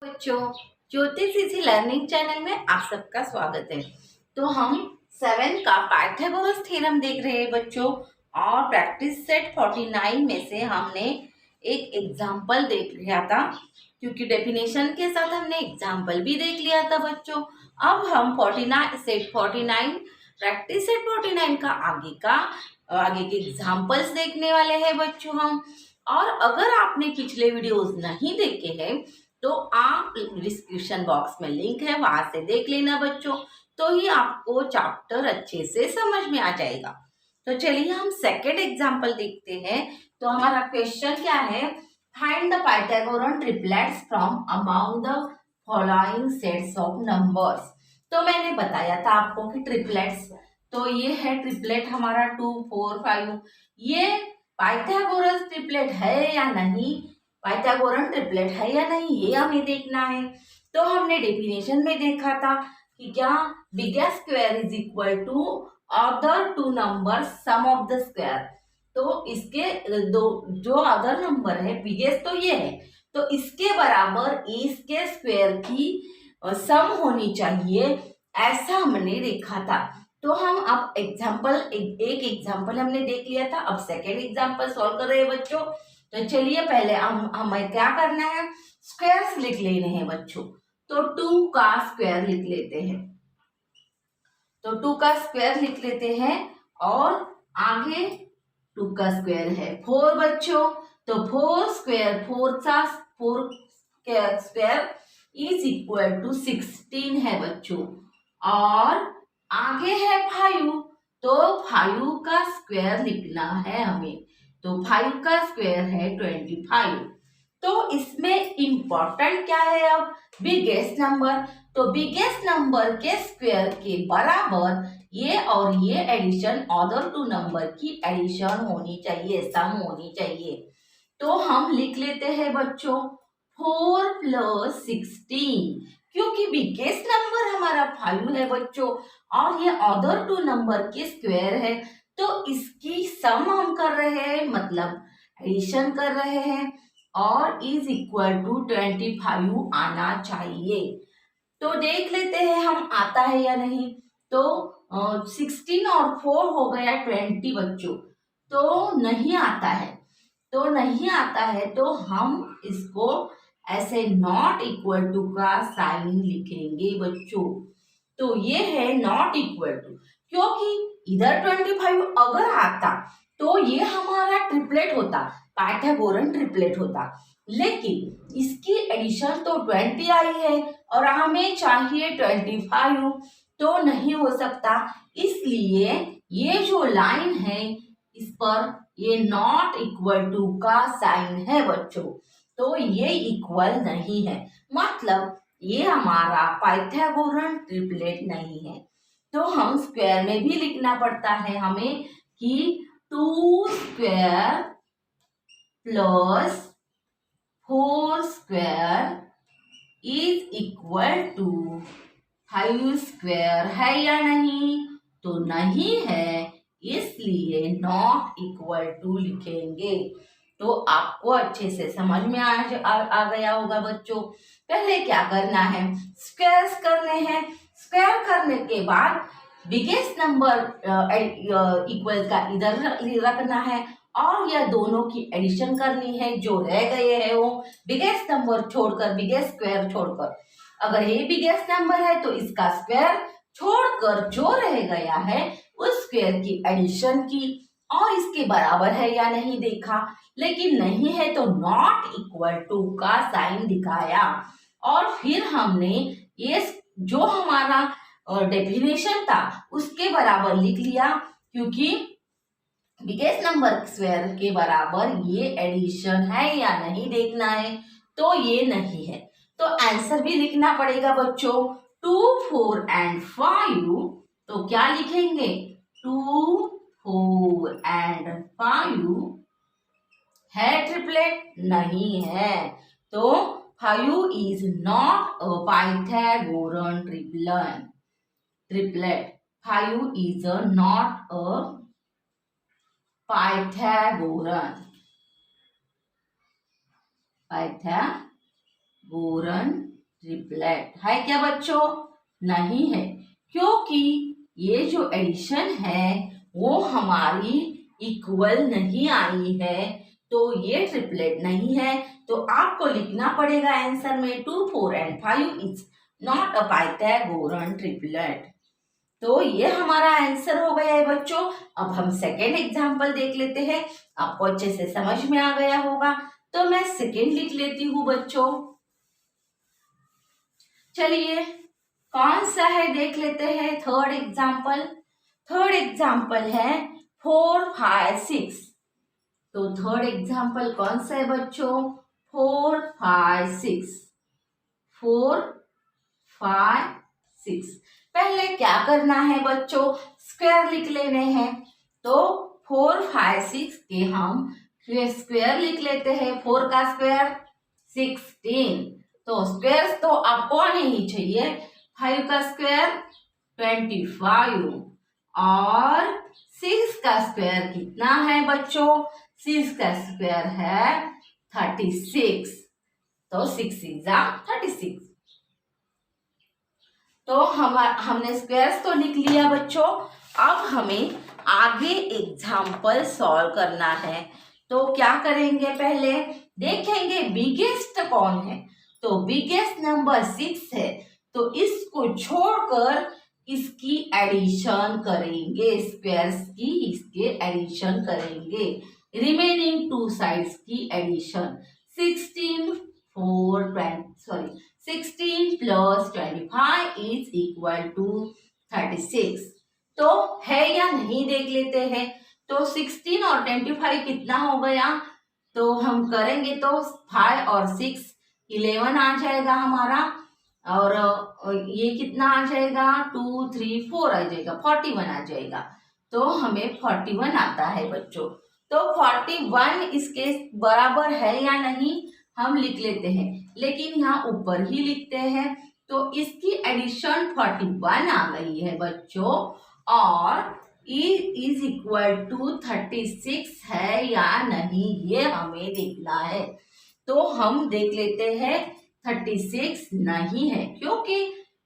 बच्चों, ज्योतिष इसी लर्निंग चैनल में आप सबका स्वागत है। तो हम 7 का पाइथागोरस थ्योरम देख रहे हैं बच्चों, और प्रैक्टिस सेट 49 में से हमने एक एग्जाम्पल देख लिया था, क्योंकि डेफिनेशन के साथ हमने एग्जाम्पल भी देख लिया था बच्चों। अब हम 49 प्रैक्टिस सेट 49 का आगे के एग्जाम्पल्स देखने वाले हैं बच्चों हम। और अगर आपने पिछले वीडियोस नहीं देखे हैं तो आप डिस्क्रिप्शन बॉक्स में लिंक है, वहां से देख लेना बच्चों, तो ही आपको चैप्टर अच्छे से समझ में आ जाएगा। तो चलिए हम सेकेंड एग्जाम्पल देखते हैं। तो हमारा क्वेश्चन क्या है, find the Pythagorean triplets from among the following sets of numbers. तो मैंने बताया था आपको कि ट्रिपलेट्स, तो ये है ट्रिपलेट हमारा 2, 4, 5। ये पाइथागोरस ट्रिपलेट है या नहीं, पाइथागोरन ट्रिपलेट है या नहीं, ये हमें देखना है। तो हमने डेफिनेशन में देखा था कि क्या biggest square is equal to other two number sum of the square. तो इसके दो जो अदर नंबर है, बिगेस्ट तो ये है, तो इसके बराबर इसके स्क्वायर की सम होनी चाहिए, ऐसा हमने देखा था। तो हम अब एक एग्जाम्पल हमने देख लिया था, अब सेकेंड एग्जाम्पल सॉल्व कर रहे हैं बच्चों। तो चलिए पहले हमें क्या करना है, स्क्वायर्स लिख लेने हैं बच्चों। तो 2 का स्क्वायर लिख लेते हैं, तो 2 का स्क्वायर लिख लेते हैं, और आगे 2 का स्क्वायर है 4 बच्चों। तो 4 square 4 square is equal to 16 है बच्चों। और आगे है 5, तो 5 का स्क्वायर लिखना है हमें। तो 5 का स्क्वायर है 25। तो इसमें इंपॉर्टेंट क्या है, अब बिगेस्ट नंबर। तो बिगेस्ट नंबर के स्क्वायर के बराबर ये और ये एडिशन अदर टू नंबर की एडिशन होनी चाहिए, सम होनी चाहिए। तो हम लिख लेते हैं बच्चों 4 + 16, क्योंकि बिगेस्ट नंबर हमारा 5 है बच्चों, और ये अदर टू नंबर के स्क्वायर है, तो इसकी सम हम कर रहे हैं, मतलब एडिशन कर रहे हैं, और इज इक्वल टू 25 आना चाहिए। तो देख लेते हैं हम आता है या नहीं। तो 16 और 4 हो गया 20 बच्चों, तो नहीं आता है। तो नहीं आता है तो हम इसको ऐसे नॉट इक्वल टू का साइन लिखेंगे बच्चों। तो ये है नॉट इक्वल टू, क्योंकि इधर 25 अगर आता तो ये हमारा ट्रिपलेट होता, पाइथागोरन ट्रिपलेट होता, लेकिन इसकी एडिशन तो 20 आई है और हमें चाहिए 25, तो नहीं हो सकता। इसलिए ये जो लाइन है इस पर ये नॉट इक्वल टू का साइन है बच्चों, तो ये इक्वल नहीं है, मतलब ये हमारा पाइथागोरन ट्रिपलेट नहीं है। तो हम स्क्वायर में भी लिखना पड़ता है हमें कि 2 square plus 4 square is equal to 5 square है या नहीं, तो नहीं है, इसलिए नॉट इक्वल टू लिखेंगे। तो आपको अच्छे से समझ में आ गया होगा बच्चों। पहले क्या करना है, स्क्वायर्स करने हैं। स्क्वायर करने के बाद बिगेस्ट नंबर इक्वल का इधर रखना है, और यह दोनों की एडिशन करनी है, जो रह गए हैं वो बिगेस्ट नंबर छोड़कर, बिगेस्ट स्क्वायर छोड़कर। अगर ये बिगेस्ट नंबर है तो इसका स्क्वायर छोड़कर जो रह गया है उस स्क्वायर की एडिशन की, और इसके बराबर है या नहीं देखा, लेकिन नहीं है तो नॉट इक्वल टू का साइन दिखाया। और फिर हमने ये जो हमारा डेफिनेशन था उसके बराबर लिख लिया, क्योंकि बिगेस्ट नंबर स्क्वायर के बराबर ये एडिशन है या नहीं देखना है, तो ये नहीं है। तो आंसर भी लिखना पड़ेगा बच्चों, 2, 4 एंड 5। तो क्या लिखेंगे, 2, 4 एंड 5 है ट्रिपलेट, नहीं है। तो 5 is not a Pythagorean triplet 5 is not a Pythagorean Pythagorean triplet है क्या बच्चों? नहीं है, क्योंकि ये जो एडिशन है वो हमारी इक्वल नहीं आई है, तो ये ट्रिपलेट नहीं है। तो आपको लिखना पड़ेगा आंसर में 2, 4 and 5 is not a Pythagorean triplet. तो ये हमारा आंसर हो गया है बच्चों। अब हम सेकेंड एग्जाम्पल देख लेते हैं। आपको अच्छे से समझ में आ गया होगा, तो मैं सेकेंड लिख लेती हूँ बच्चों। चलिए कौन सा है देख लेते हैं थर्ड एग्जाम्पल। थर्ड एग्जाम्पल है 4, 5, 6। तो थर्ड एग्जाम्पल कौन सा है बच्चों? 4, 5, 6। 4, 5, 6। पहले क्या करना है बच्चों? स्क्वायर लिख लेने हैं। तो 4, 5, 6 के हम स्क्वायर लिख लेते हैं। 4 का स्क्वायर 16। तो स्क्वायर तो आपको आने ही चाहिए। 5 का स्क्वायर 25 और 6 का स्क्वायर कितना है बच्चों? 6 का स्क्वायर है 36। तो 6 × 36। तो हमने स्क्वायर्स तो लिख लिया बच्चों। अब हमें आगे एग्जाम्पल सॉल्व करना है। तो क्या करेंगे? पहले देखेंगे बिगेस्ट कौन है। तो बिगेस्ट नंबर 6 है, तो इसको छोड़कर इसकी एडिशन करेंगे। स्क्वायर्स की इसके एडिशन करेंगे। रिमेनिंग 2 साइड्स की addition 16 plus 25 is equal to 36। तो है या नहीं देख लेते हैं। तो 16 और 25 कितना हो गया? तो हम करेंगे तो 5 और 6 11 आ जाएगा हमारा, और ये कितना आ जाएगा? 2, 3, 4 आ जाएगा, 41 आ जाएगा। तो हमें 41 आता है बच्चों। तो 41 इसके बराबर है या नहीं हम लिख लेते हैं, लेकिन यहाँ ऊपर ही लिखते हैं। तो इसकी एडिशन 41 आ गई है बच्चों, और E इज इक्वल टू 36 है या नहीं ये हमें देखना है। तो हम देख लेते हैं 36 नहीं है, क्योंकि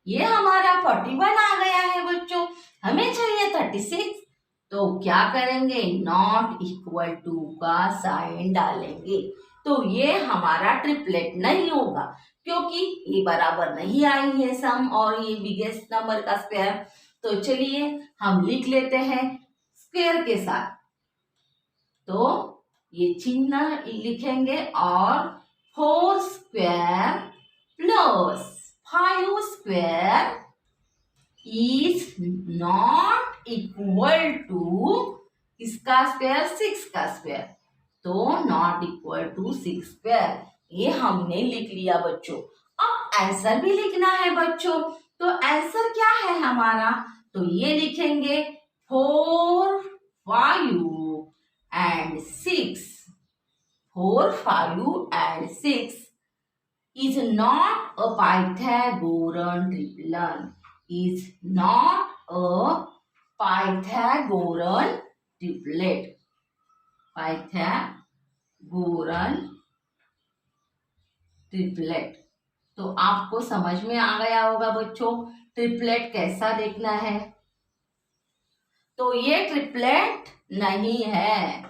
ये हमारा 41 आ गया है बच्चों, हमें चाहिए 36। तो क्या करेंगे? नॉट इक्वल टू का साइन डालेंगे। तो ये हमारा ट्रिपलेट नहीं होगा, क्योंकि ये बराबर नहीं आई है सम और ये बिगेस्ट नंबर का स्क्वायर। तो चलिए हम लिख लेते हैं स्क्वायर के साथ। तो ये चिन्ह लिखेंगे और 4 square plus 5 square is not equal to इसका स्क्वायर 6 का स्क्वायर। तो नॉट इक्वल टू 6 स्क्वायर ये हमने लिख लिया बच्चों। अब आंसर भी लिखना है बच्चों। तो आंसर क्या है हमारा? तो ये लिखेंगे 4, 5 and 6। 4, 5 and 6 is not a Pythagorean triplet. Is not a Pythagorean triplet. Pythagorean triplet. तो आपको समझ में आ गया होगा बच्चों ट्रिपलेट कैसा देखना है। तो ये ट्रिपलेट नहीं है।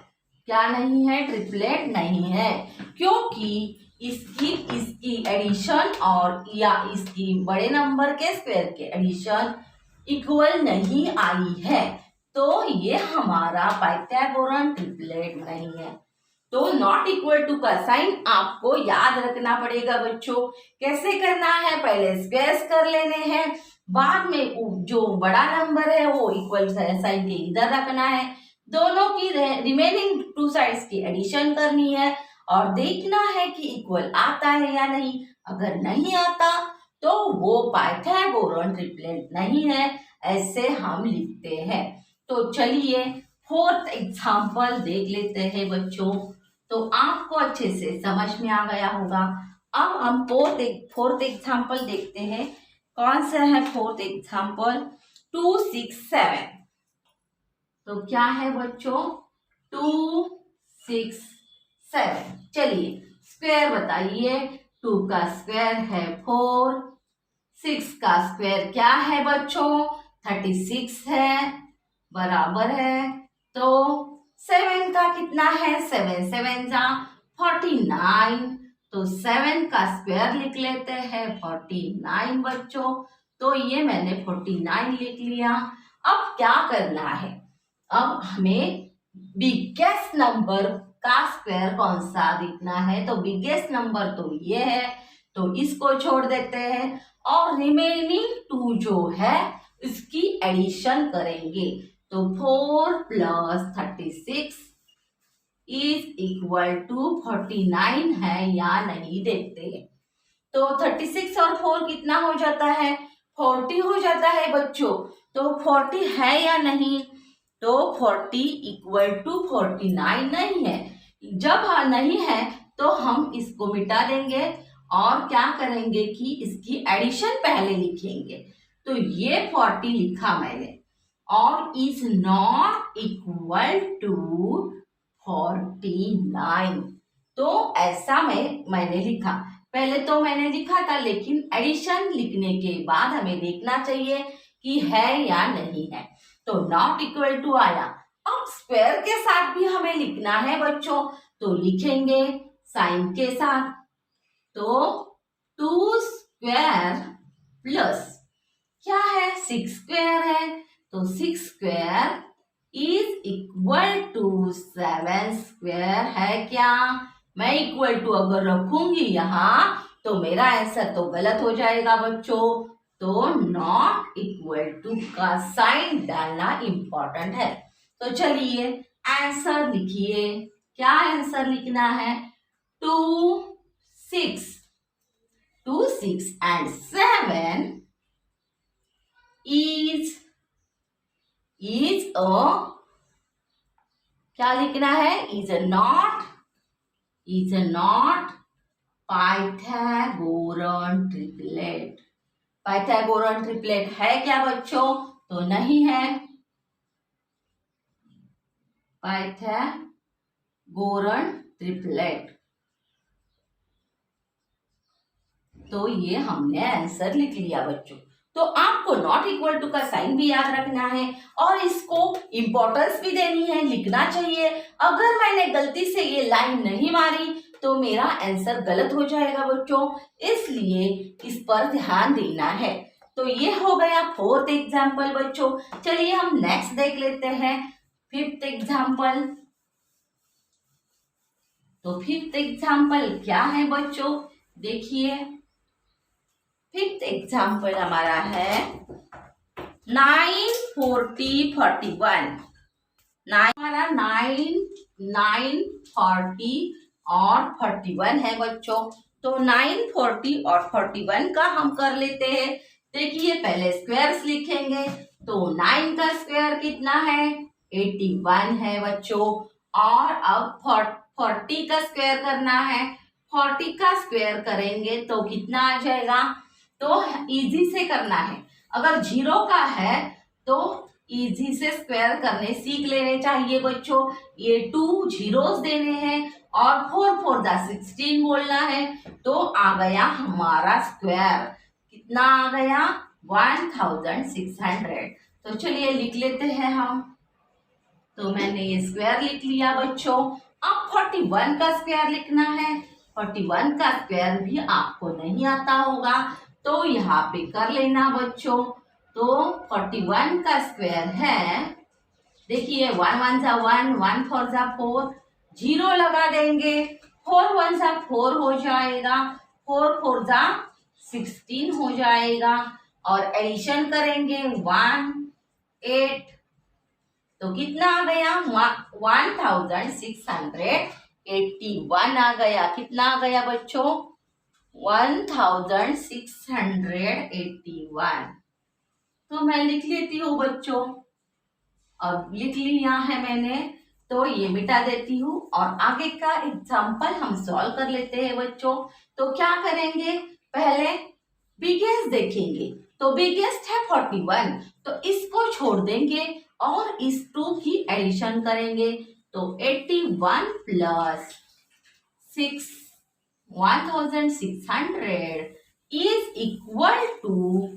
क्या नहीं है? ट्रिपलेट नहीं है, क्योंकि इसकी एडिशन और या इसकी बड़े नंबर के स्क्वायर के एडिशन इक्वल नहीं आई है। तो ये हमारा पाइथागोरन ट्रिपलेट नहीं है। तो नॉट इक्वल टू का साइन आपको याद रखना पड़ेगा बच्चों। कैसे करना है? पहले स्क्वायर्स कर लेने हैं, बाद में जो बड़ा नंबर है वो इक्वल साइन के इधर रखना है। दोनों की रिमेनिंग 2 साइड्स की एडिशन करनी है और देखना है कि इक्वल आता है या नहीं। अगर नहीं आता तो वो पाइथागोरन ट्रिपलेट नहीं है, ऐसे हम लिखते हैं। तो चलिए फोर्थ एग्जाम्पल देख लेते हैं बच्चों। तो आपको अच्छे से समझ में आ गया होगा। अब हम फोर्थ एग्जाम्पल देखते हैं। कौन सा है फोर्थ एग्जाम्पल? 2, 6, 7। तो क्या है बच्चों? 2, 6, 7। चलिए स्क्वायर बताइए। 2 का स्क्वायर है 4, 6 का स्क्वायर क्या है बच्चों 36 है, बराबर है। तो 7 का कितना है 7 7 जा 49, तो 7 का स्क्वायर लिख लेते हैं 49 बच्चों। तो ये मैंने 49 लिख लिया। अब क्या करना है, अब हमें बिगेस्ट नंबर का स्क्वायर कौन सा लिखना है, तो बिगेस्ट नंबर तो ये है, तो इसको छोड़ देते हैं और रिमेनिंग 2 जो है इसकी एडिशन करेंगे। तो 4 + 36 इज इक्वल टू 49 है या नहीं देखते हैं। तो 36 और 4 कितना हो जाता है 40 हो जाता है बच्चों। तो 40 है या नहीं, तो 40 इक्वल टू 49 नहीं है। जब नहीं है तो हम इसको मिटा देंगे और क्या करेंगे कि इसकी एडिशन पहले लिखेंगे। तो ये 40 लिखा मैंने और इज नॉट इक्वल टू 49। तो ऐसा मैंने लिखा, पहले तो मैंने लिखा था लेकिन एडिशन लिखने के बाद हमें देखना चाहिए कि है या नहीं है। तो नॉट इक्वल टू आया। अब स्क्वायर के साथ भी हमें लिखना है बच्चों, तो लिखेंगे साइन के साथ। तो 2 स्क्वायर प्लस क्या है 6 स्क्वायर है, तो 6 square is equal to 7 square है क्या। मैं इक्वल टू अगर रखूंगी यहाँ तो मेरा आंसर तो गलत हो जाएगा बच्चों। तो नॉट इक्वल टू का साइन डालना इंपॉर्टेंट है। तो चलिए आंसर लिखिए, क्या आंसर लिखना है 2 6 and 7 is a क्या लिखना है is a not Pythagorean triplet. Pythagorean triplet है क्या बच्चों, तो नहीं है पाइथागोरन ट्रिपलेट। तो ये हमने आंसर लिख लिया बच्चों। तो आपको नॉट इक्वल टू का साइन भी याद रखना है और इसको इंपॉर्टेंस भी देनी है, लिखना चाहिए। अगर मैंने गलती से ये लाइन नहीं मारी तो मेरा आंसर गलत हो जाएगा बच्चों, इसलिए इस पर ध्यान देना है। तो ये हो गया 4th एग्जाम्पल बच्चों। चलिए हम नेक्स्ट देख लेते हैं 5th एग्जाम्पल। तो 5th एग्जाम्पल क्या है बच्चों, देखिए 5th एग्जाम्पल हमारा है 9 40 41। हमारा 9 40 और 41 है बच्चों। तो 9 40 और 41 का हम कर लेते हैं। देखिए पहले स्क्वायर्स लिखेंगे, तो 9 का स्क्वायर कितना है 81 है बच्चों। और अब 40 का स्क्वायर करना है, 40 का स्क्वायर करेंगे तो कितना आ जाएगा, तो इजी से करना है। अगर 0 का है तो इजी से स्क्वायर करने सीख लेने चाहिए बच्चों। ये 2 zeros देने हैं और 4 4 जा 16 बोलना है। तो आ गया हमारा स्क्वायर, कितना आ गया 1600। तो चलिए लिख लेते हैं हम। तो मैंने ये स्क्वायर लिख लिया बच्चों। अब 41 का स्क्वायर लिखना है। 41 का स्क्वायर भी आपको नहीं आता होगा तो यहाँ पे कर लेना बच्चों। तो 41 का स्क्वायर है, देखिए 1 1 जा 1, 1 4 जा 4, 0 लगा देंगे, 4 1 जा 4 हो जाएगा, 4 4 जा 16 हो जाएगा। और एडिशन करेंगे 1 8, तो कितना आ गया 1681 आ गया। कितना आ गया बच्चों 1681। तो मैं लिख लेती हूँ बच्चों, अब लिख लिया है मैंने, तो ये मिटा देती हूँ और आगे का एग्जाम्पल हम सॉल्व कर लेते हैं बच्चों। तो क्या करेंगे, पहले बिगेस्ट देखेंगे। तो बिगेस्ट है 41, तो इसको छोड़ देंगे और इस 2 की एडिशन करेंगे। तो 81 + 6 1600 is equal to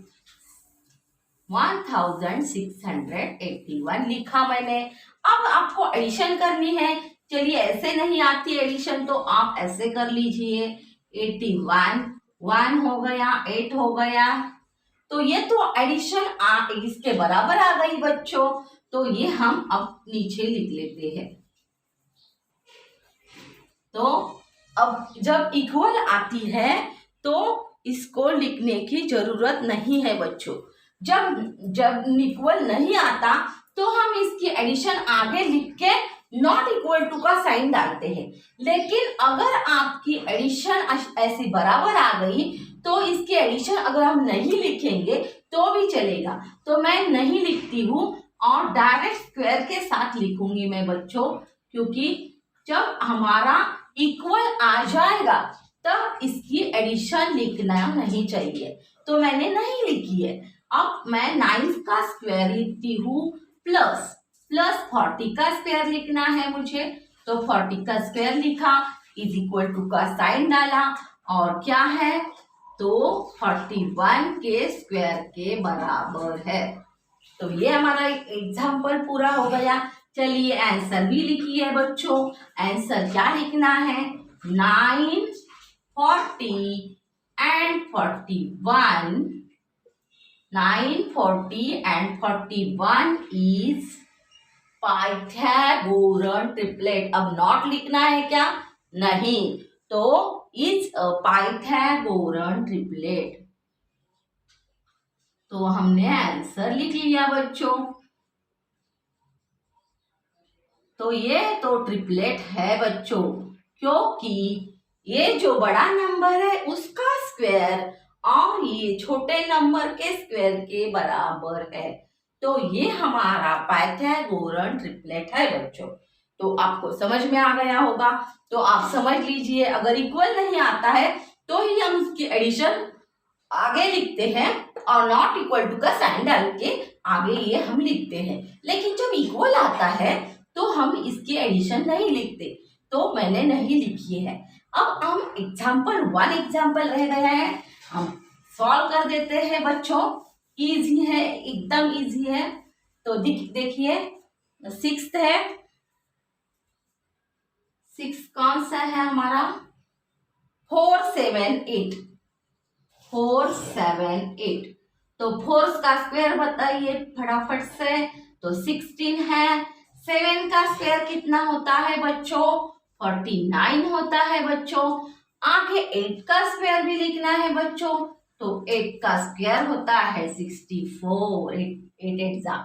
1681 लिखा मैंने। अब आपको एडिशन करनी है। चलिए, ऐसे नहीं आती एडिशन तो आप ऐसे कर लीजिए। 81 1 हो गया, 8 हो गया, तो ये तो एडिशन इसके बराबर आ गई बच्चों। तो ये हम अब नीचे लिख लेते हैं। तो अब जब इक्वल आती है तो इसको लिखने की जरूरत नहीं है बच्चों। जब इक्वल नहीं आता तो हम इसकी एडिशन आगे लिख के नॉट इक्वल टू का साइन डालते हैं। लेकिन अगर आपकी एडिशन ऐसी बराबर आ गई तो इसकी एडिशन अगर हम नहीं लिखेंगे तो भी चलेगा। तो मैं नहीं लिखती हूँ और डायरेक्ट स्क्वायर के साथ लिखूंगी मैं बच्चों, क्योंकि जब हमारा इक्वल आ जाएगा तब इसकी एडिशन लिखना नहीं चाहिए। तो मैंने नहीं लिखी है। अब मैं 9 का स्क्वायर लिखती हूँ प्लस 40 का स्क्वायर लिखना है मुझे। तो 40 का स्क्वायर लिखा, इज इक्वल टू का साइन डाला, और क्या है तो 41 के स्क्वायर के बराबर है। तो ये हमारा एग्जाम्पल पूरा हो गया। चलिए आंसर भी लिखिए बच्चों। आंसर क्या लिखना है? 9, 40 and 41. 9, 40 and 41 is Pythagorean triplet. अब नॉट लिखना है क्या? नहीं, तो इज अ पाइथागोरन ट्रिपलेट। तो हमने आंसर लिख लिया बच्चों। तो ये तो ट्रिपलेट है बच्चों, क्योंकि ये जो बड़ा नंबर है उसका स्क्वायर और ये छोटे नंबर के स्क्वायर के बराबर है। तो ये हमारा पाइथागोरन ट्रिपलेट है बच्चों। तो आपको समझ में आ गया होगा। तो आप समझ लीजिए, अगर इक्वल नहीं आता है तो ही हम उसकी एडिशन आगे लिखते हैं और नॉट इक्वल टू का साइन डाल के आगे ये हम लिखते हैं। लेकिन जब इक्वल आता है तो हम इसकी एडिशन नहीं लिखते। तो मैंने नहीं लिखी है। अब हम एग्जाम्पल 1 एग्जाम्पल रह गया है, हम सॉल्व कर देते हैं बच्चों। इजी है, एकदम इजी है। तो देखिए 6 है। 6 कौन सा है हमारा? 4, 7, 8। 4, 7, 8। तो 4 का स्क्वायर बताइए फटाफट से। तो 16 है। 7 का स्क्वायर कितना होता है बच्चों? 49 होता है बच्चों। आगे 8 का स्क्वायर भी लिखना है बच्चों। तो 8 का स्क्वायर होता है 64। 8 8 जा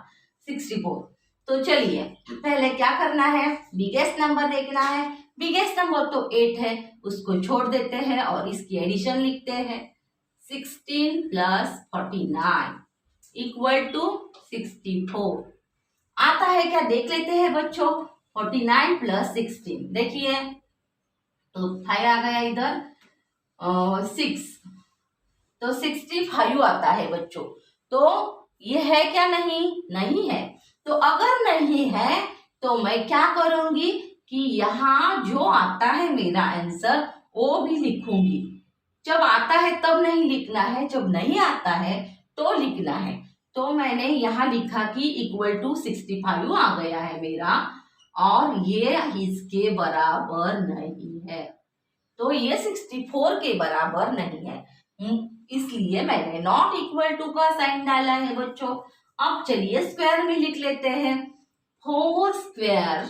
64। तो चलिए पहले क्या करना है? बिगेस्ट नंबर देखना है। बिगेस्ट नंबर तो 8 है, उसको छोड़ देते हैं और इसकी एडिशन लिखते हैं। 16 प्लस 49 इक्वल टू 64 आता है क्या? देख लेते हैं बच्चों। 49 प्लस 16 देखिए, तो 5 आ गया इधर, 6, तो 65 आता है बच्चों। तो ये है क्या? नहीं है। तो अगर नहीं है तो मैं क्या करूंगी कि यहाँ जो आता है मेरा आंसर वो भी लिखूंगी। जब आता है तब नहीं लिखना है, जब नहीं आता है तो लिखना है। तो मैंने यहाँ लिखा कि इक्वल टू 65 आ गया है मेरा, और ये इसके बराबर नहीं है। तो ये 64 के बराबर नहीं है, इसलिए मैंने नॉट इक्वल टू का साइन डाला है बच्चों। अब चलिए स्क्वायर में लिख लेते हैं। 4 square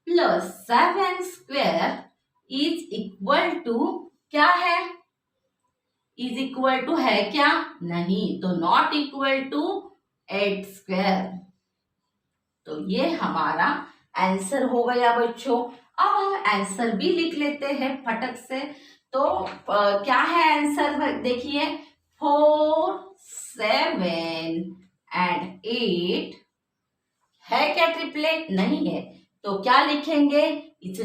plus 7 square is equal to क्या है? इज इक्वल टू है क्या? नहीं, तो नॉट इक्वल टू 8 स्क्वायर। तो ये हमारा आंसर हो गया बच्चों। अब हम आंसर भी लिख लेते हैं फटक से। तो क्या है आंसर? देखिए 4, 7 and 8 है क्या ट्रिपलेट? नहीं है। तो क्या लिखेंगे? Is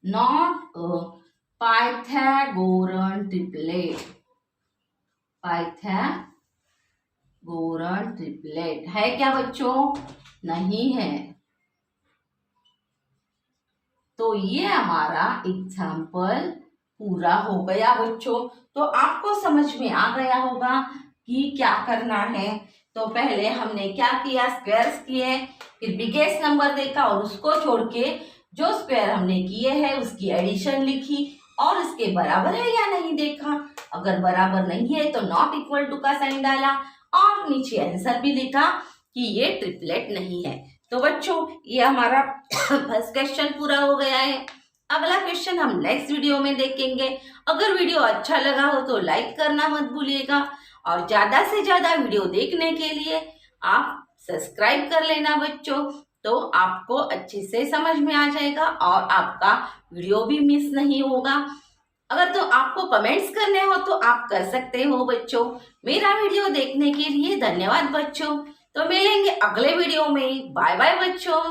not a Pythagorean triplet. Pythagorean triplet है क्या बच्चों? नहीं है। तो ये हमारा एग्जाम्पल पूरा हो गया बच्चों। तो आपको समझ में आ गया होगा कि क्या करना है। तो पहले हमने क्या किया, स्क्वायर्स किए, फिर बिगेस्ट नंबर देखा और उसको छोड़ के जो स्क्वायर हमने किए हैं उसकी एडिशन लिखी और इसके बराबर है या नहीं देखा। अगर बराबर नहीं है तो नॉट इक्वल टू का साइन डाला और नीचे आंसर भी लिखा कि ये ट्रिपलेट नहीं है। तो बच्चों ये हमारा फर्स्ट क्वेश्चन पूरा हो गया है। अगला क्वेश्चन हम नेक्स्ट वीडियो में देखेंगे। अगर वीडियो अच्छा लगा हो तो लाइक करना मत भूलिएगा और ज्यादा से ज्यादा वीडियो देखने के लिए आप सब्सक्राइब कर लेना बच्चों। तो आपको अच्छे से समझ में आ जाएगा और आपका वीडियो भी मिस नहीं होगा। अगर तो आपको कमेंट्स करने हो तो आप कर सकते हो बच्चों। मेरा वीडियो देखने के लिए धन्यवाद बच्चों। तो मिलेंगे अगले वीडियो में। बाय बाय बच्चों।